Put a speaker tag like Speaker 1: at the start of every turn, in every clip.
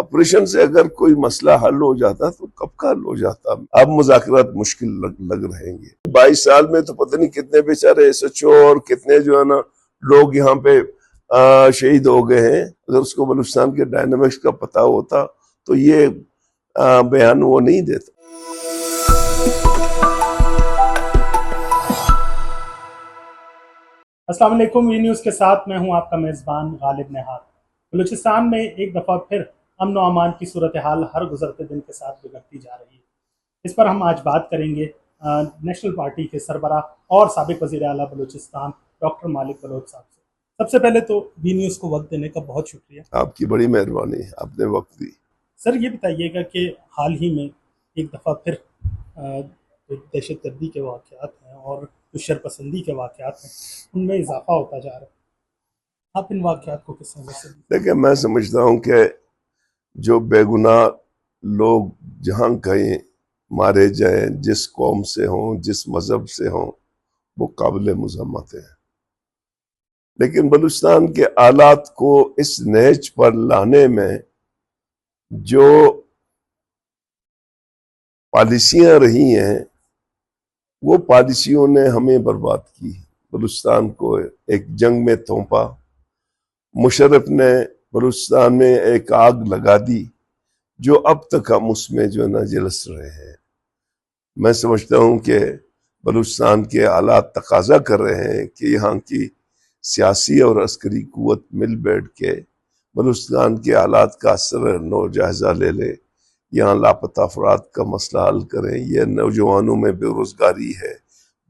Speaker 1: Operation से अगर कोई मसला हल हो जाता तो कब का हल हो जाता। अब मुज़ाकरात मुश्किल लग रहेंगे। 22 साल में तो पता नहीं कितने बेचारे SHO और कितने जो है ना लोग यहाँ पे शहीद हो गए हैं। अगर उसको बलूचिस्तान के डायनामिक्स का पता होता तो ये बयान वो नहीं देता।
Speaker 2: अस्सलाम वालेकुम, वी न्यूज़ के साथ मैं हूं आपका मेज़बान गालिब नेहात। बलूचिस्तान में एक दफ़ा फिर अमन व अमान की सूरत हाल हर गुजरते दिन के साथ बिगड़ती जा रही है। इस पर हम आज बात करेंगे नेशनल पार्टी के सरबराह और साबिक वज़ीर आला बलूचिस्तान डॉक्टर मालिक बलोच साहब से। सबसे पहले तो वी न्यूज़ को वक्त देने का बहुत शुक्रिया।
Speaker 1: आपकी बड़ी मेहरबानी, आपने वक्त दी।
Speaker 2: सर, ये बताइएगा कि हाल ही में एक दफ़ा फिर दहशत गर्दी के वाक़यात हैं और जो शरपसंदी के वाक़यात हैं उनमें इजाफा होता जा रहा है। आप इन वाक़यात को किस नज़र से
Speaker 1: देखिए, मैं समझता हूँ कि जो बेगुनाह लोग जहाँ कहीं मारे जाएं, जिस कौम से हों, जिस मज़हब से हों, वो काबिल मज़म्मत है। लेकिन बलूचिस्तान के आलात को इस नहज पर लाने में जो पॉलिसियाँ रही हैं, वो पॉलिसियों ने हमें बर्बाद की। बलूचिस्तान को एक जंग में थोपा। मुशर्रफ ने बलूचिस्तान में एक आग लगा दी जो अब तक हम उसमें जो है ना झुलस रहे हैं। मैं समझता हूँ कि बलूचिस्तान के हालात तकाजा कर रहे हैं कि यहाँ की सियासी और अस्करी कुव्वत मिल बैठ के बलूचिस्तान के हालात का असर नो जायज़ा ले ले, यहाँ लापता अफराद का मसला हल करें, यह नौजवानों में बेरोज़गारी है,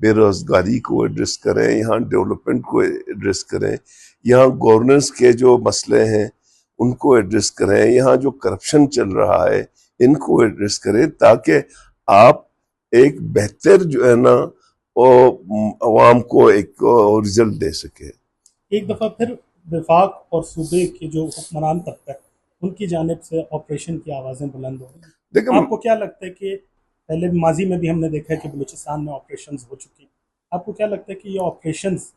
Speaker 1: बेरोज़गारी को एड्रेस करें, यहाँ डेवलपमेंट को एड्रेस करें, यहाँ गवर्नेंस के जो मसले हैं उनको एड्रेस करें, यहाँ जो करप्शन चल रहा है इनको एड्रेस करें, ताकि आप एक बेहतर जो है ना अवाम को एक रिजल्ट दे सके।
Speaker 2: एक दफ़ा फिर वफाक और सूबे के जो हुक्मरान तबका है उनकी जानिब से ऑपरेशन की आवाज़ें बुलंद हो रही हैं।
Speaker 1: देखिए,
Speaker 2: आपको क्या लगता है कि पहले माजी में भी हमने देखा है कि बलूचिस्तान में ऑपरेशंस हो चुकी, आपको क्या लगता है कि ये ऑपरेशंस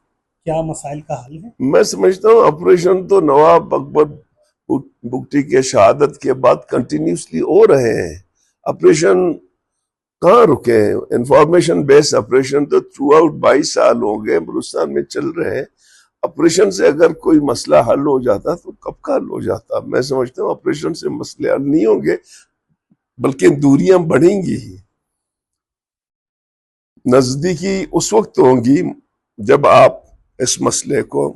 Speaker 2: क्या मसाइल का हल है?
Speaker 1: मैं समझता हूँ ऑपरेशन तो नवाब अकबर बुगटी के शहादत के बाद कंटिन्यूसली हो रहे हैं। ऑपरेशन कहाँ रुके हैं? इंफॉर्मेशन बेस्ड ऑपरेशन तो थ्रू आउट 22 साल हो गए बलूचिस्तान में चल रहे हैं। ऑपरेशन से अगर कोई मसला हल हो जाता तो कब का हल हो जाता। मैं समझता हूँ ऑपरेशन से मसले हल नहीं होंगे, बल्कि दूरियां बढ़ेंगी ही। नजदीकी उस वक्त होंगी जब आप इस मसले को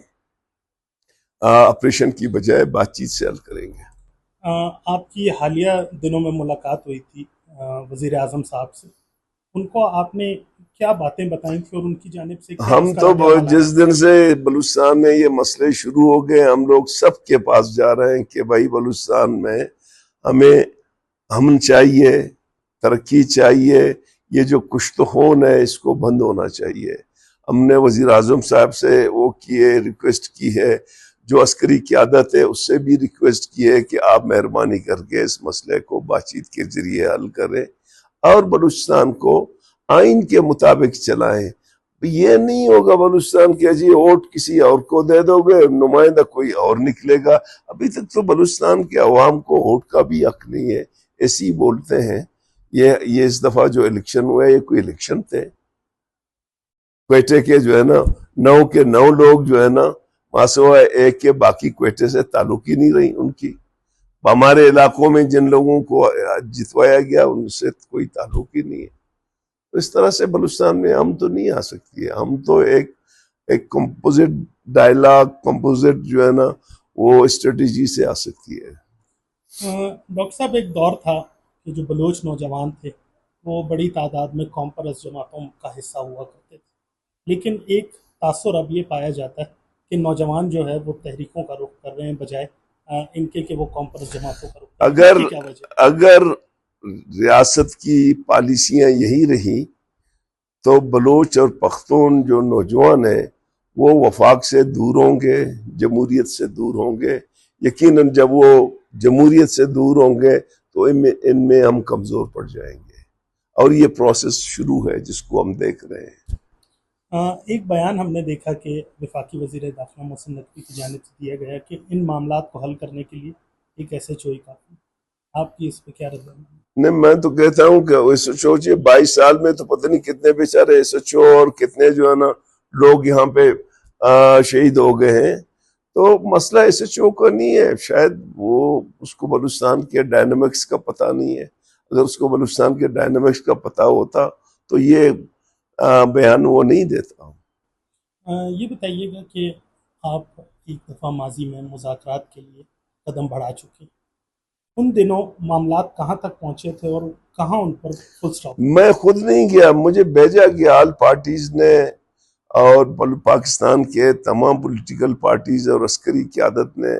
Speaker 1: ऑपरेशन की बजाय बातचीत से हल करेंगे।
Speaker 2: आपकी हालिया दिनों में मुलाकात हुई थी वज़ीर आज़म साहब से, उनको आपने क्या बातें बताई थी और उनकी जानिब से क्या
Speaker 1: हम
Speaker 2: उसका
Speaker 1: तो
Speaker 2: रद्द-ए-अमल
Speaker 1: जिस
Speaker 2: आया?
Speaker 1: दिन से बलूचिस्तान में ये मसले शुरू हो गए हम लोग सबके पास जा रहे हैं कि भाई बलूचिस्तान में हमें अमन चाहिए, तरक्की चाहिए, ये जो कुश्तहोन है इसको बंद होना चाहिए। हमने वज़ीर आज़म साहब से वो किए, रिक्वेस्ट की है, जो अस्करी क़यादत है उससे भी रिक्वेस्ट की है कि आप मेहरबानी करके इस मसले को बातचीत के ज़रिए हल करें और बलूचिस्तान को आइन के मुताबिक चलाएं। ये नहीं होगा बलूचिस्तान के जी वोट किसी और को दे दोगे, नुमाइंदा कोई और निकलेगा। अभी तक तो बलूचिस्तान के अवाम को वोट का भी हक नहीं है, ऐसे ही बोलते हैं। ये इस दफा जो इलेक्शन हुआ है ये कोई इलेक्शन थे? क्वेटे के जो है ना 9 के 9 लोग जो है ना मासवा एक के बाकी क्वेटे से ताल्लुक ही नहीं रही उनकी। हमारे इलाकों में जिन लोगों को जितवाया गया उनसे कोई ताल्लुक ही नहीं है। तो इस तरह से बलूचिस्तान में हम तो नहीं आ सकती है। हम तो एक कंपोजिट डायलॉग, कंपोजिट जो है ना वो स्ट्रेटेजी से आ सकती है।
Speaker 2: डॉक्टर साहब, एक दौर था कि जो बलोच नौजवान थे वो बड़ी तादाद में कौम परस्त जमातों का हिस्सा हुआ करते थे, लेकिन एक तासुर अब ये पाया जाता है कि नौजवान जो है वो तहरीकों का रुख कर रहे हैं बजाय इनके कि वो कौम परस्त जमातों का रुख कर रहे हैं। इसकी क्या वजह?
Speaker 1: अगर रियासत की पॉलिसियां यही रही तो बलोच और पख्तून जो नौजवान है वो वफाक से दूर होंगे, जमहूरियत से दूर होंगे। यकीनन जब वो जमहूरियत से दूर होंगे तो इनमें हम कमज़ोर पड़ जाएंगे, और ये प्रोसेस शुरू है जिसको हम देख रहे हैं।
Speaker 2: एक बयान हमने देखा कि वफाकी वज़ीर दाखिला मोहसिन नकवी की जानिब से दिया गया कि इन मामलात को हल करने के लिए एक SHO ही काफ़ी। آپ کی اس پہ کیا رد عمل؟
Speaker 1: نہیں میں تو کہتا ہوں کہ سوچیے 22 سال میں تو پتہ نہیں کتنے بیچارے ایس ایچ او اور کتنے جو ہے نا لوگ یہاں پہ شہید ہو گئے ہیں. تو مسئلہ ایس ایچ او کا نہیں ہے، شاید وہ اس کو بلوچستان کے ڈائنامکس کا پتہ نہیں ہے. اگر اس کو بلوچستان کے ڈائنامکس کا پتہ ہوتا تو یہ بیان وہ نہیں دیتا.
Speaker 2: یہ بتائیے گا کہ آپ ایک دفعہ ماضی میں مذاکرات کے لیے قدم بڑھا چکے، ان دنوں معاملات کہاں تک پہنچے تھے اور کہاں ان پر فل سٹاپ؟
Speaker 1: میں خود نہیں گیا، مجھے بھیجا گیا آل پارٹیز نے اور پاکستان کے تمام پولیٹیکل پارٹیز اور عسکری قیادت نے.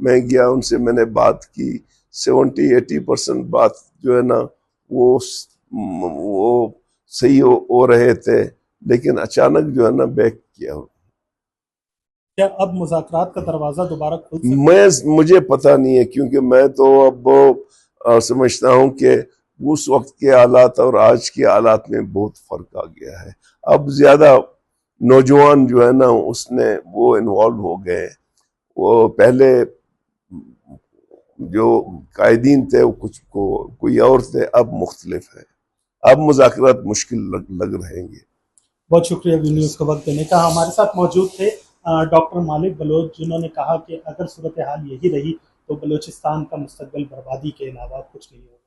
Speaker 1: میں گیا، ان سے میں نے بات کی. 70-80% بات جو ہے نا وہ صحیح ہو رہے تھے، لیکن اچانک جو ہے نا بیک کیا.
Speaker 2: کیا اب مذاکرات کا دروازہ دوبارہ کھل سکتا ہے؟
Speaker 1: مجھے پتہ نہیں ہے، کیونکہ میں تو اب سمجھتا ہوں کہ اس وقت کے حالات اور آج کے حالات میں بہت فرق آ گیا ہے. اب زیادہ نوجوان جو ہے نا اس نے وہ انوالو ہو گئے. وہ پہلے جو قائدین تھے وہ کچھ کوئی اور تھے، اب مختلف ہے. اب مذاکرات مشکل لگ رہے ہیں.
Speaker 2: بہت شکریہ وی نیوز کو وقت دینے کا. ہمارے ساتھ موجود تھے ڈاکٹر مالک بلوچ، جنہوں نے کہا کہ اگر صورتحال یہی رہی تو بلوچستان کا مستقبل بربادی کے علاوہ کچھ نہیں ہوگا.